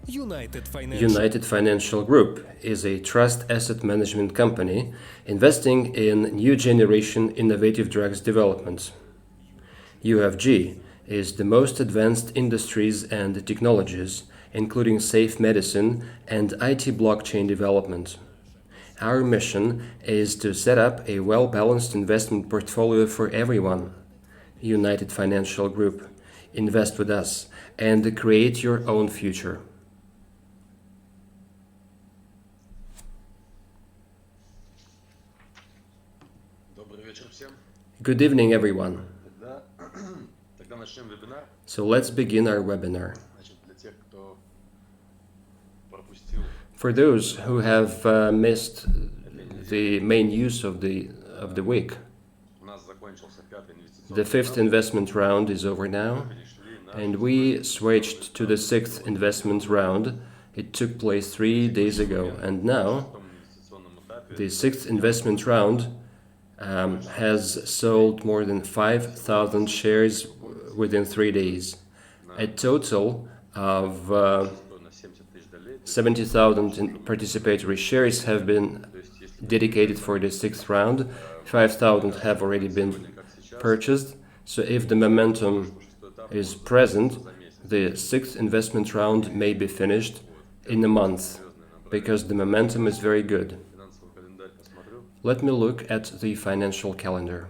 United Financial Group is a trust asset management company investing in new generation innovative drugs development. UFG is the most advanced industries and technologies, including safe medicine and IT blockchain development. Our mission is to set up a well-balanced investment portfolio for everyone. United Financial Group. Invest with us and create your own future. Good evening, everyone. So let's begin our webinar. For those who have missed the main news of the week, the fifth investment round is over now, and we switched to the sixth investment round. It took place 3 days ago, and now the sixth investment round has sold more than 5,000 shares within 3 days. A total of 70,000 participatory shares have been dedicated for the sixth round. 5,000 have already been purchased. So if the momentum is present, the sixth investment round may be finished in a month because the momentum is very good. Let me look at the financial calendar.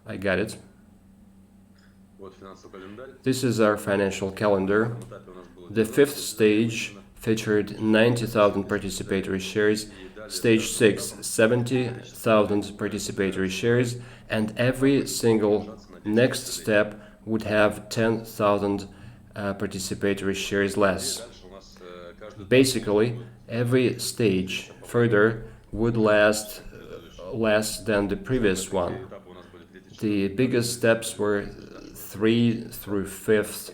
I got it. This is our financial calendar. The fifth stage featured 90,000 participatory shares, stage 6, 70,000 participatory shares, and every single next step would have 10,000 participatory shares less. Basically, every stage further would last less than the previous one. The biggest steps were 3 through 5th,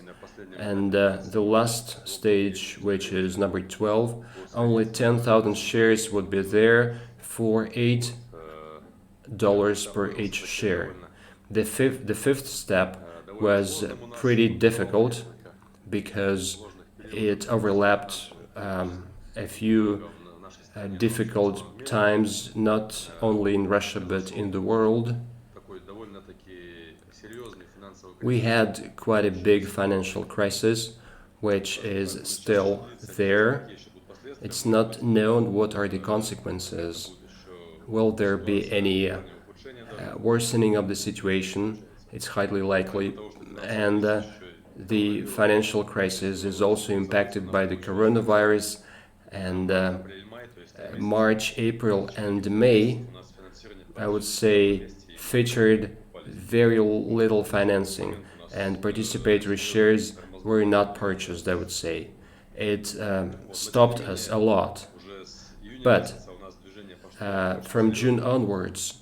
and the last stage, which is number 12, only 10,000 shares would be there for $8 per each share. The fifth step was pretty difficult because it overlapped a few difficult times, not only in Russia but in the world. We had quite a big financial crisis, which is still there. It's not known what are the consequences. Will there be any worsening of the situation? It's highly likely. And the financial crisis is also impacted by the coronavirus, and March, April, and May, I would say, featured very little financing, and participatory shares were not purchased, I would say. It stopped us a lot. But from June onwards,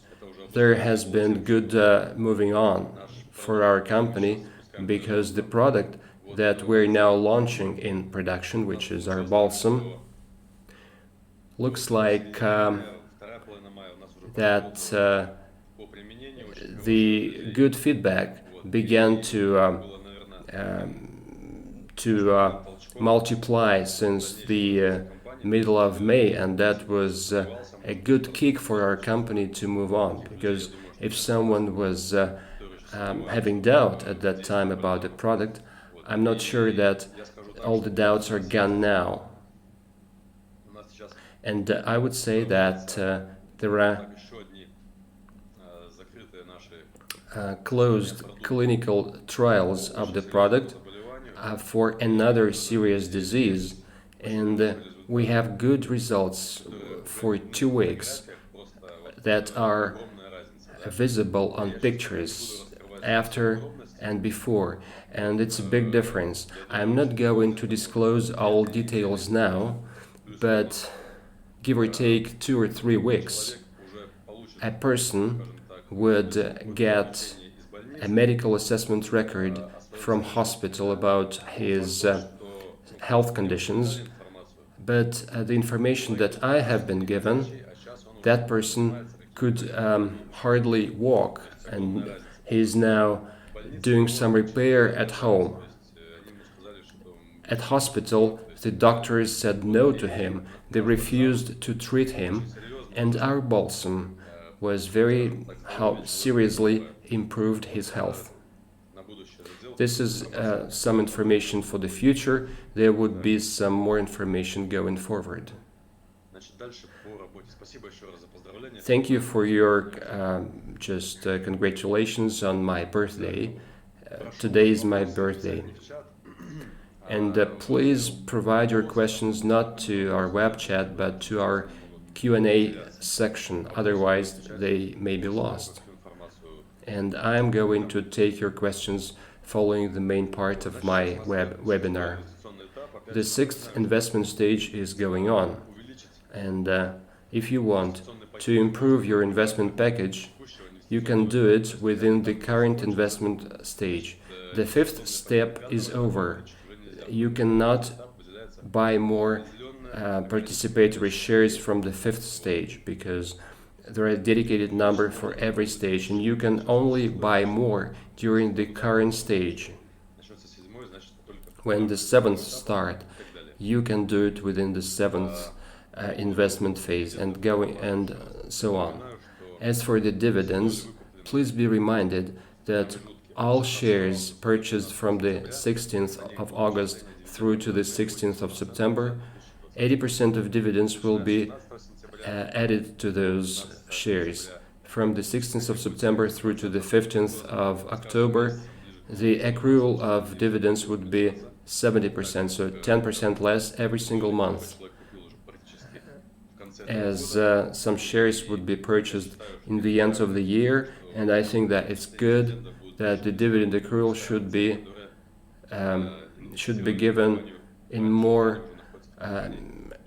there has been good moving on for our company, because the product that we're now launching in production, which is our balsam, looks like that the good feedback began to multiply since the middle of May, and that was a good kick for our company to move on, because if someone was having doubt at that time about the product, I'm not sure that all the doubts are gone now. And I would say that there are closed clinical trials of the product for another serious disease, and we have good results for 2 weeks that are visible on pictures after and before, and it's a big difference. I'm not going to disclose all details now, but give or take 2 or 3 weeks, a person would get a medical assessment record from hospital about his health conditions, but the information that I have been given, that person could hardly walk, and he is now doing some repair at home. At hospital, the doctors said no to him. They refused to treat him, and our balsam was very seriously improved his health. This is some information for the future. There would be some more information going forward. Thank you for your congratulations on my birthday. Today is my birthday. And please provide your questions not to our web chat but to our Q&A section, otherwise they may be lost. And I'm going to take your questions following the main part of my webinar. The sixth investment stage is going on, and if you want to improve your investment package, you can do it within the current investment stage. The fifth step is over. You cannot buy more participatory shares from the fifth stage because there are a dedicated number for every stage, and you can only buy more during the current stage. When the seventh starts, you can do it within the seventh investment phase and so on. As for the dividends, please be reminded that all shares purchased from the 16th of August through to the 16th of September, 80% of dividends will be added to those shares. From the 16th of September through to the 15th of October, the accrual of dividends would be 70%, so 10% less every single month, as some shares would be purchased in the end of the year, and I think that it's good that the dividend accrual should be given in more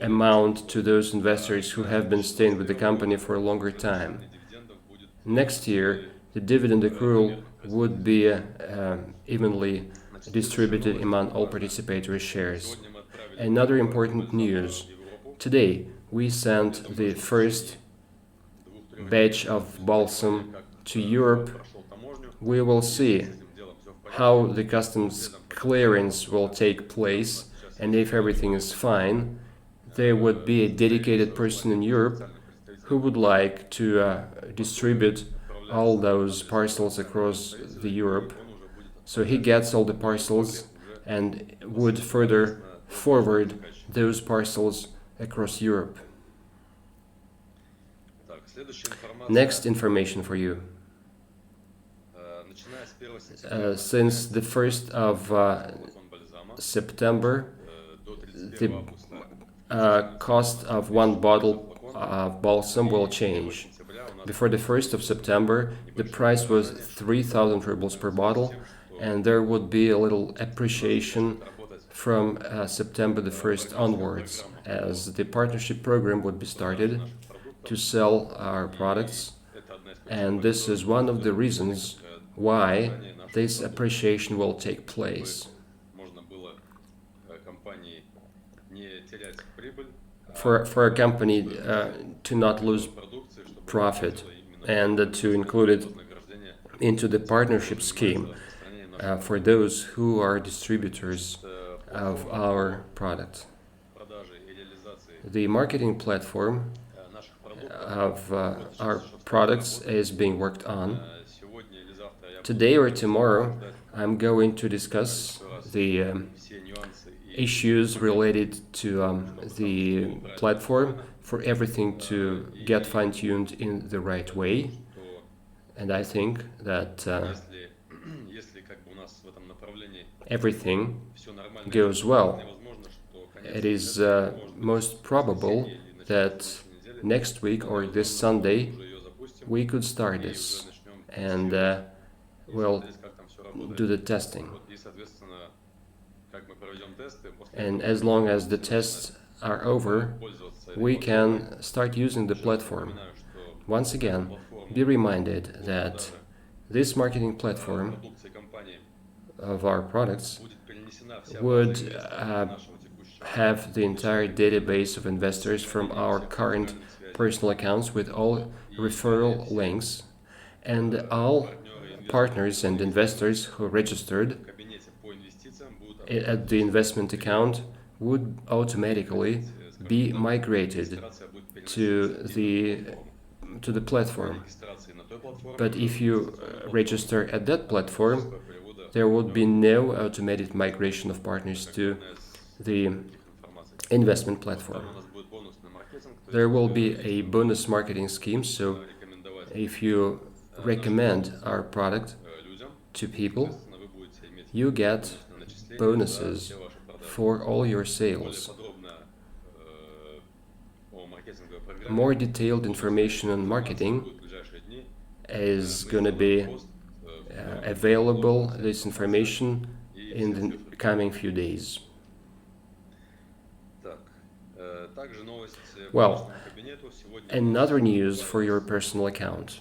amount to those investors who have been staying with the company for a longer time. Next year, the dividend accrual would be evenly distributed among all participatory shares. Another important news. Today, we sent the first batch of balsam to Europe. We will see how the customs clearance will take place, and if everything is fine, there would be a dedicated person in Europe who would like to distribute all those parcels across the Europe. So he gets all the parcels and would further forward those parcels across Europe. Next information for you. Since the 1st of September, the cost of one bottle of balsam will change. Before the 1st of September, the price was 3,000 rubles per bottle, and there would be a little appreciation from September the 1st onwards, as the partnership program would be started to sell our products, and this is one of the reasons why this appreciation will take place. For a company to not lose profit and to include it into the partnership scheme for those who are distributors of our product. The marketing platform of our products is being worked on. Today or tomorrow, I'm going to discuss the issues related to the platform for everything to get fine-tuned in the right way. And I think that everything goes well. It is most probable that next week or this Sunday we could start this, and we'll do the testing. And as long as the tests are over, we can start using the platform. Once again, be reminded that this marketing platform of our products would have the entire database of investors from our current personal accounts with all referral links, and all partners and investors who registered at the investment account would automatically be migrated to the platform. But if you register at that platform, there would be no automated migration of partners to the investment platform. There will be a bonus marketing scheme, so if you recommend our product to people, you get bonuses for all your sales. More detailed information on marketing is going to be available, this information, in the coming few days. Well, another news for your personal account.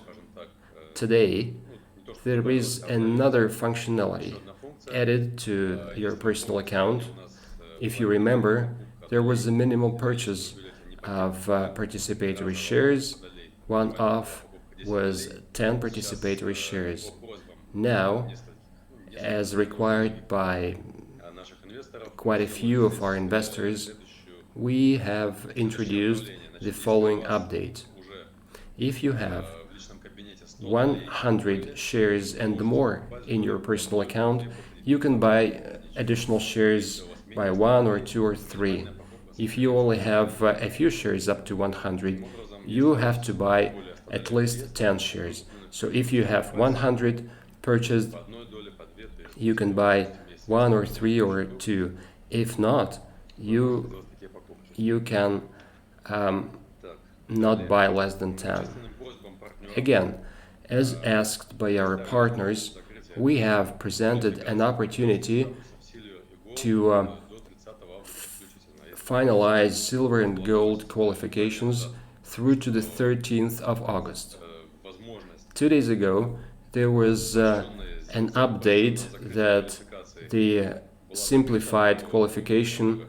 Today, there is another functionality added to your personal account. If you remember, there was a minimum purchase of participatory shares. One off was 10 participatory shares. Now, as required by quite a few of our investors, we have introduced the following update. If you have 100 shares and more in your personal account, you can buy additional shares by 1 or 2 or 3. If you only have a few shares up to 100, you have to buy at least 10 shares. So if you have 100 purchased, you can buy 1 or 3 or 2. If not, you can not buy less than 10. Again, as asked by our partners, we have presented an opportunity to finalize silver and gold qualifications through to the 13th of August. 2 days ago, there was an update that the simplified qualification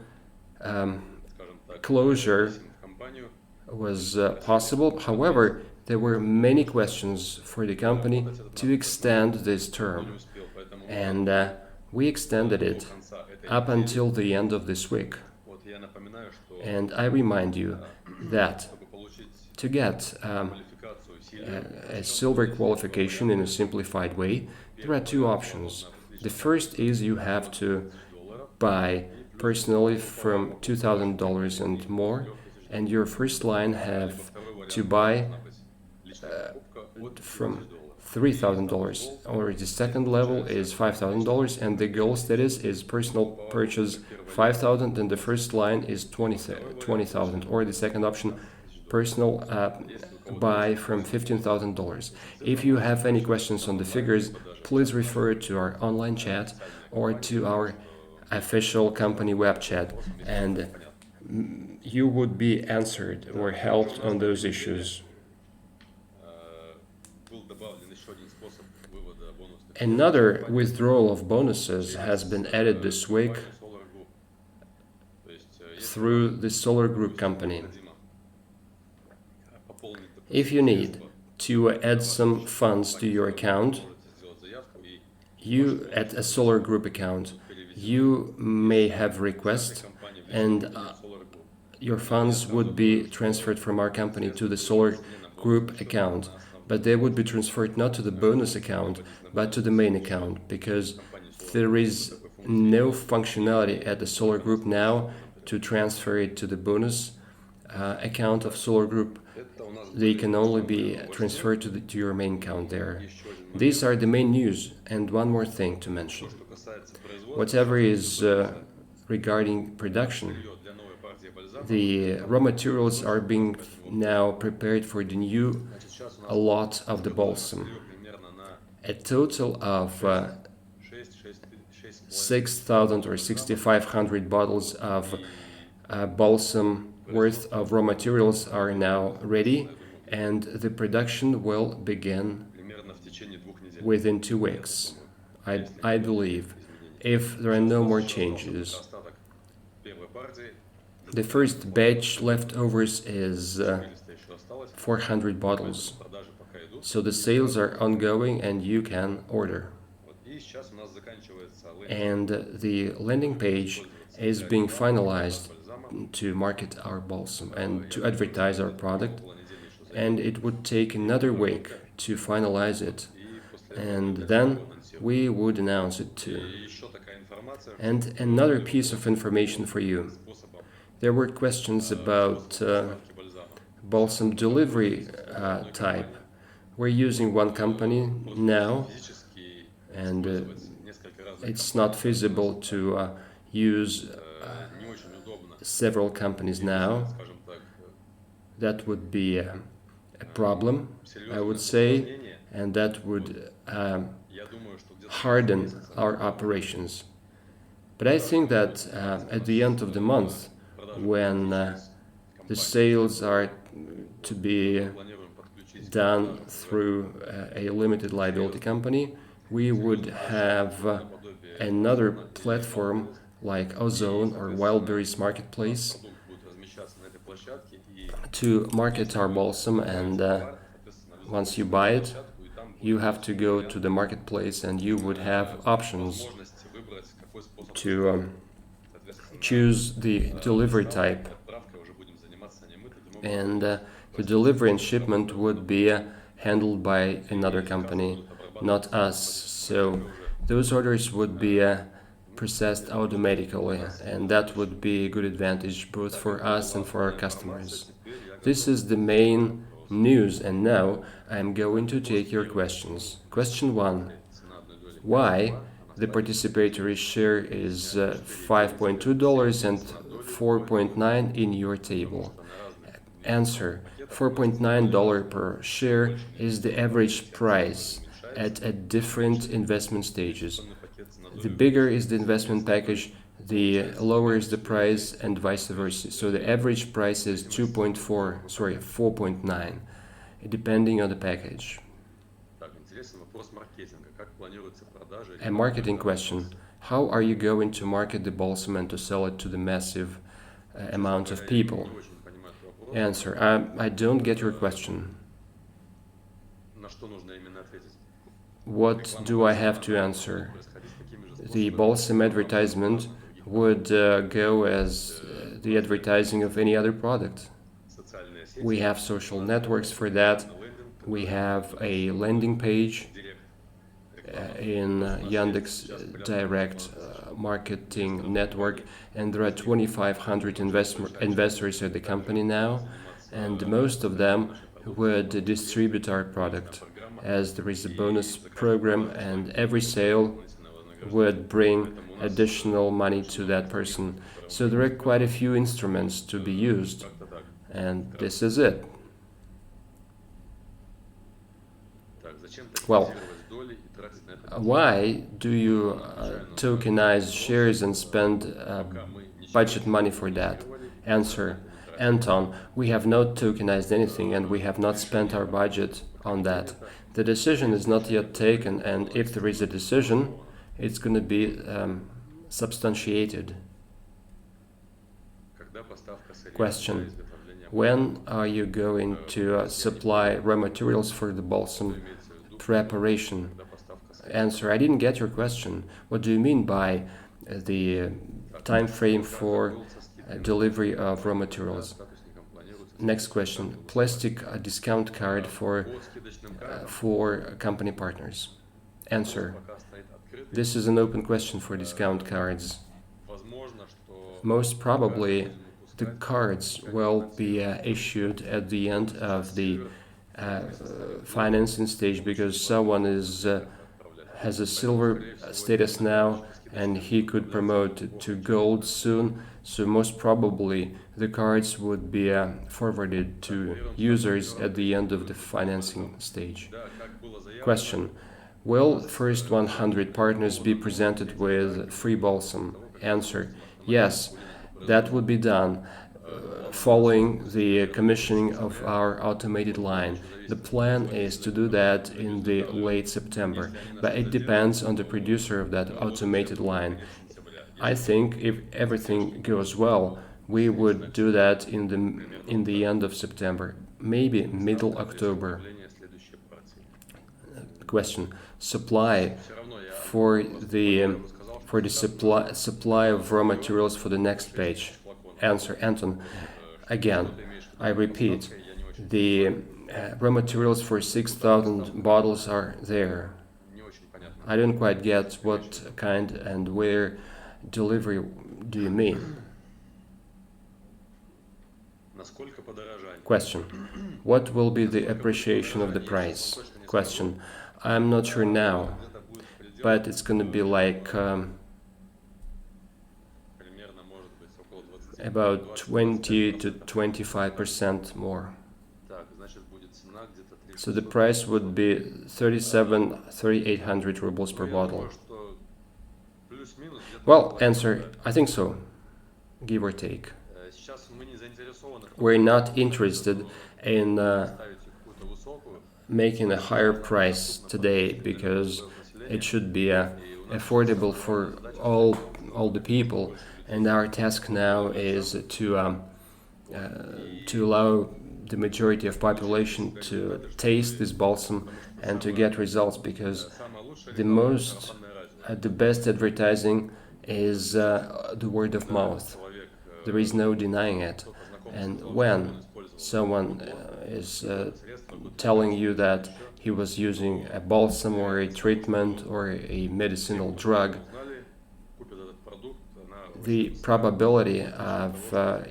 closure was possible. However, there were many questions for the company to extend this term, and we extended it up until the end of this week. And I remind you that to get a silver qualification in a simplified way, there are two options. The first is you have to buy personally from $2,000 and more, and your first line have to buy from $3,000, or the second level is $5,000, and the goal status is personal purchase $5,000, and the first line is $20,000, or the second option, personal buy from $15,000. If you have any questions on the figures, please refer to our online chat or to our official company web chat, and you would be answered or helped on those issues. Another withdrawal of bonuses has been added this week through the Solar Group company. If you need to add some funds to your account, you at a Solar Group account, you may have request, and your funds would be transferred from our company to the Solar Group account. But they would be transferred not to the bonus account, but to the main account, because there is no functionality at the Solar Group now to transfer it to the bonus account of Solar Group. They can only be transferred to your main account there. These are the main news, and one more thing to mention. Whatever is regarding production, the raw materials are being now prepared for the new lot of the balsam. A total of 6,000 or 6,500 bottles of balsam worth of raw materials are now ready, and the production will begin within 2 weeks, I believe, if there are no more changes. The first batch leftovers is 400 bottles, so the sales are ongoing and you can order. And the landing page is being finalized to market our balsam and to advertise our product, and it would take another week to finalize it, and then we would announce it too. And another piece of information for you. There were questions about balsam delivery type. We're using one company now, and it's not feasible to use several companies now. That would be a problem, I would say, and that would harden our operations. But I think that at the end of the month, when the sales are to be done through a limited liability company, we would have another platform like Ozone or Wildberries Marketplace to market our balsam, and once you buy it, you have to go to the marketplace and you would have options to choose the delivery type, and the delivery and shipment would be handled by another company, not us. So those orders would be processed automatically, and that would be a good advantage both for us and for our customers. This is the main news, and now I'm going to take your questions. Question 1. Why the participatory share is $5.2 and 4.9 in your table? Answer. $4.9 per share is the average price at different investment stages. The bigger is the investment package, the lower is the price, and vice versa. So the average price is 4.9, depending on the package. A marketing question. How are you going to market the balsam and to sell it to the massive amount of people? Answer. I don't get your question. What do I have to answer? The balsam advertisement would go as the advertising of any other product. We have social networks for that. We have a landing page in Yandex Direct marketing network, and there are 2,500 investors at the company now, and most of them would distribute our product, as there is a bonus program, and every sale would bring additional money to that person. So there are quite a few instruments to be used, and this is it. Well, why do you tokenize shares and spend budget money for that? Answer. Anton, we have not tokenized anything, and we have not spent our budget on that. The decision is not yet taken, and if there is a decision, it's going to be substantiated. Question. When are you going to supply raw materials for the balsam preparation? Answer. I didn't get your question. What do you mean by the time frame for delivery of raw materials? Next question. Plastic discount card for company partners. Answer. This is an open question for discount cards. Most probably, the cards will be issued at the end of the financing stage, because someone has a silver status now, and he could promote to gold soon. So most probably, the cards would be forwarded to users at the end of the financing stage. Question. Will first 100 partners be presented with free balsam? Answer. Yes, that would be done following the commissioning of our automated line. The plan is to do that in the late September, but it depends on the producer of that automated line. I think if everything goes well, we would do that in the end of September, maybe middle October. Question. supply for the supply of raw materials for the next page. Answer, Anton. Again, I repeat, the raw materials for 6,000 bottles are there. I don't quite get what kind and where delivery do you mean? Question. What will be the appreciation of the price? Question. I'm not sure now, but it's going to be like about 20 to 25% more. So the price would be 3,800 rubles per bottle. Well, answer, I think so, give or take. We're not interested in making a higher price today because it should be affordable for all the people, and our task now is to allow the majority of population to taste this balsam and to get results, because the best advertising is the word of mouth. There is no denying it. And when someone is telling you that he was using a balsam or a treatment or a medicinal drug, the probability of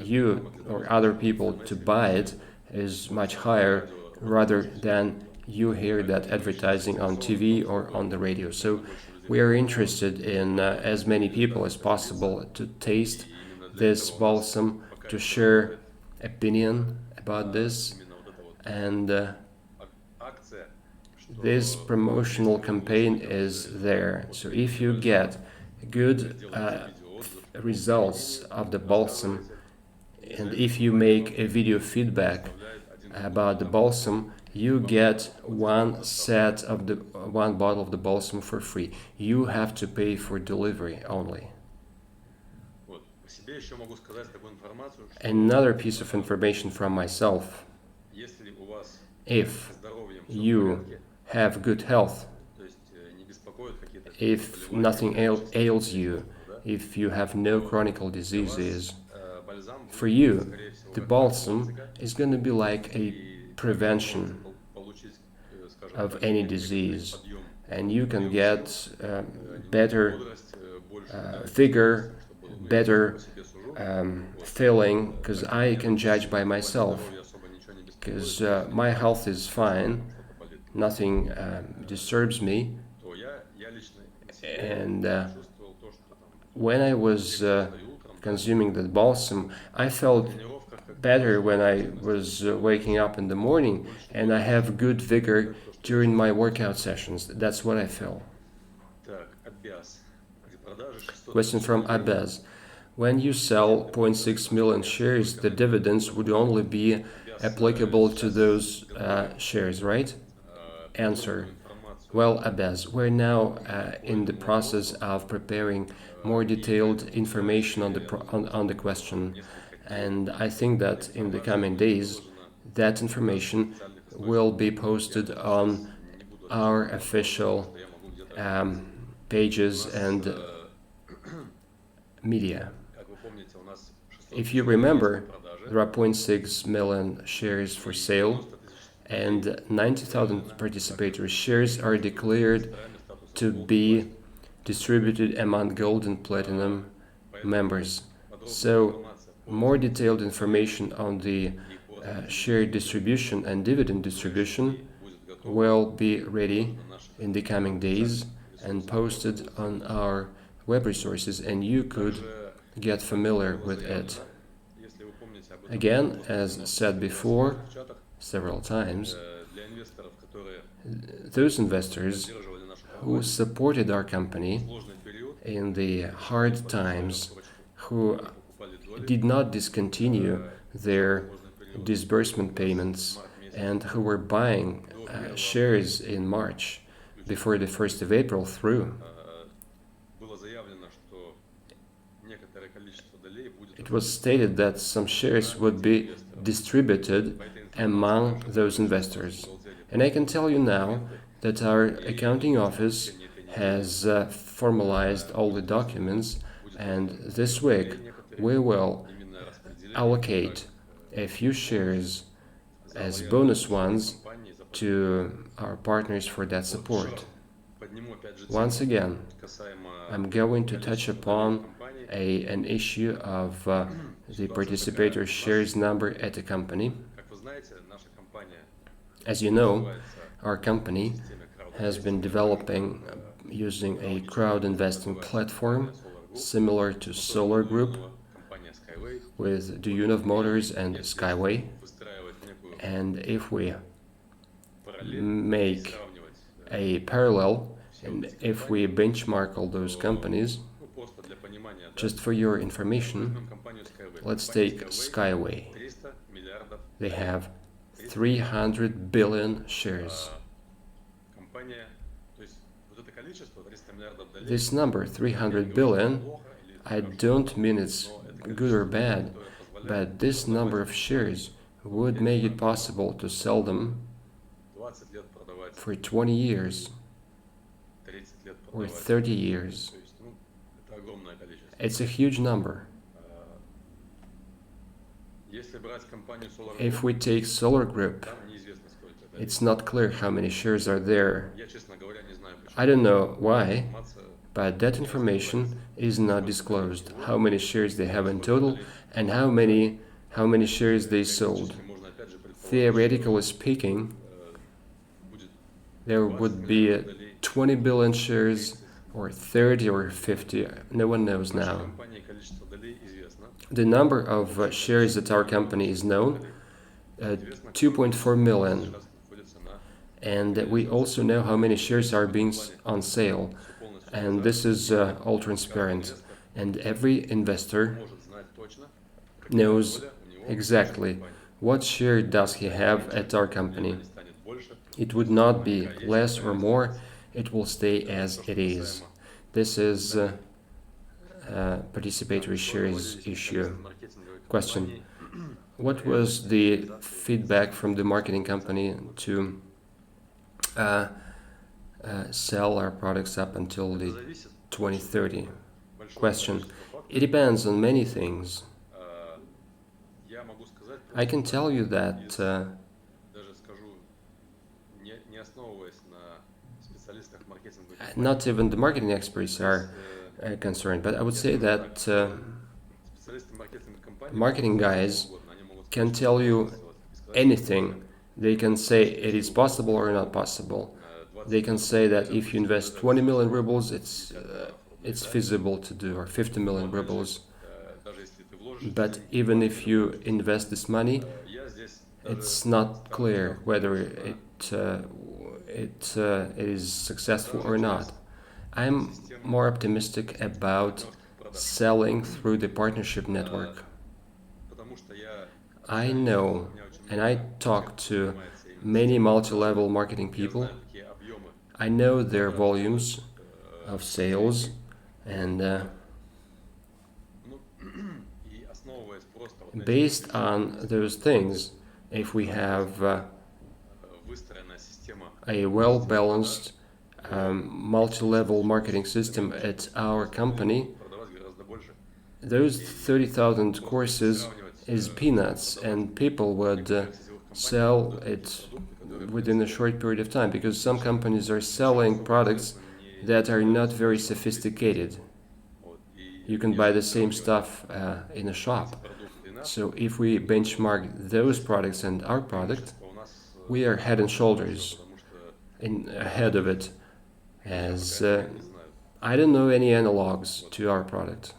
you or other people to buy it is much higher, rather than you hear that advertising on TV or on the radio. So we are interested in as many people as possible to taste this balsam, to share opinion about this, and this promotional campaign is there. So if you get good results of the balsam, and if you make a video feedback about the balsam, you get one bottle of the balsam for free. You have to pay for delivery only. Another piece of information from myself: if you have good health, if nothing ails you, if you have no chronic diseases, for you the balsam is going to be like a prevention of any disease, and you can get better vigor, better feeling, because I can judge by myself, because my health is fine, nothing disturbs me, and when I was consuming the balsam, I felt better when I was waking up in the morning, and I have good vigor during my workout sessions. That's what I feel. Question from Abez. When you sell 0.6 million shares, the dividends would only be applicable to those shares, right? Answer. Well, Abez, we're now in the process of preparing more detailed information on the question, and I think that in the coming days that information will be posted on our official pages and media. If you remember, there are 0.6 million shares for sale, and 90,000 participatory shares are declared to be distributed among gold and platinum members. So more detailed information on the share distribution and dividend distribution will be ready in the coming days and posted on our web resources, and you could get familiar with it. Again, as said before several times, those investors who supported our company in the hard times, who did not discontinue their disbursement payments, and who were buying shares in March before the 1st of April through. It was stated that some shares would be distributed among those investors. And I can tell you now that our accounting office has formalized all the documents, and this week we will allocate a few shares as bonus ones to our partners for that support. Once again, I'm going to touch upon an issue of the participator shares number at the company. As you know, our company has been developing using a crowd investing platform similar to Solar Group with Immunomodulation and Skyway. And if we make a parallel and if we benchmark all those companies, just for your information, let's take Skyway. They have 300 billion shares. This number, 300 billion, I don't mean it's good or bad, but this number of shares would make it possible to sell them for 20 years or 30 years. It's a huge number. If we take Solar Group, it's not clear how many shares are there. I don't know why, but that information is not disclosed. How many shares they have in total and how many shares they sold. Theoretically speaking, there would be 20 billion shares or 30 or 50. No one knows now. The number of shares at our company is known, 2.4 million. And we also know how many shares are being on sale. And this is all transparent. And every investor knows exactly what share does he have at our company. It would not be less or more, it will stay as it is. This is participatory shares issue. Question: what was the feedback from the marketing company to sell our products up until the 2030? Question: it depends on many things. I can tell you that not even the marketing experts are concerned, but I would say that marketing guys can tell you anything. They can say it is possible or not possible. They can say that if you invest 20 million rubles, it's feasible to do, or 50 million rubles. But even if you invest this money, it's not clear whether it is successful or not. I'm more optimistic about selling through the partnership network. I know, and I talk to many multi-level marketing people. I know their volumes of sales, and based on those things, if we have a well-balanced multi-level marketing system at our company, those 30,000 courses is peanuts, and people would sell it within a short period of time, because some companies are selling products that are not very sophisticated. You can buy the same stuff in a shop. So if we benchmark those products and our product, we are head and shoulders ahead of it, as I don't know any analogs to our product.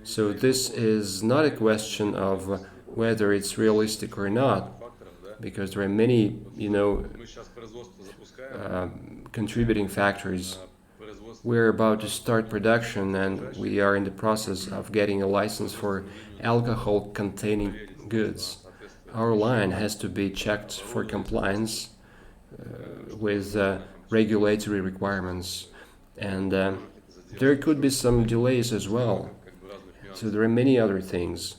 So this is not a question of whether it's realistic or not, because there are many, contributing factors. We're about to start production, and we are in the process of getting a license for alcohol-containing goods. Our line has to be checked for compliance with regulatory requirements, and there could be some delays as well. So there are many other things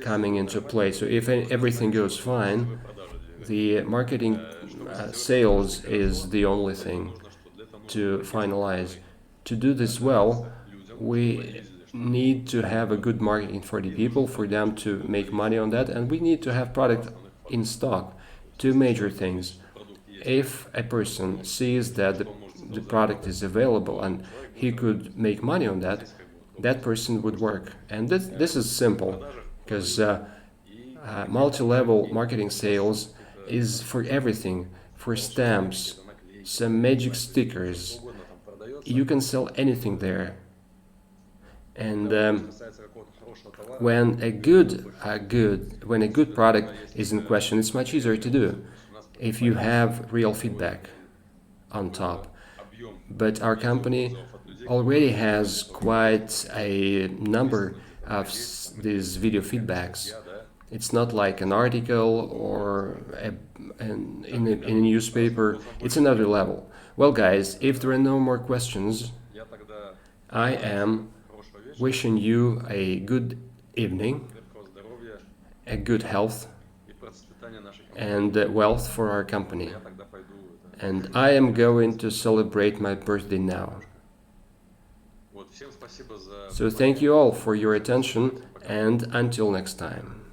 coming into play. So if everything goes fine, The marketing sales is the only thing to finalize. To do this well, we need to have a good marketing for the people, for them to make money on that, and we need to have product in stock. Two major things. If a person sees that the product is available and he could make money on that, that person would work. And this is simple, because multi-level marketing sales is for everything, for stamps, some magic stickers. You can sell anything there. And when a good product is in question, it's much easier to do if you have real feedback on top. But our company already has quite a number of these video feedbacks. It's not like an article or in a newspaper. It's another level. Well, guys, if there are no more questions, I am wishing you a good evening, a good health, and wealth for our company. And I am going to celebrate my birthday now. So thank you all for your attention, and until next time.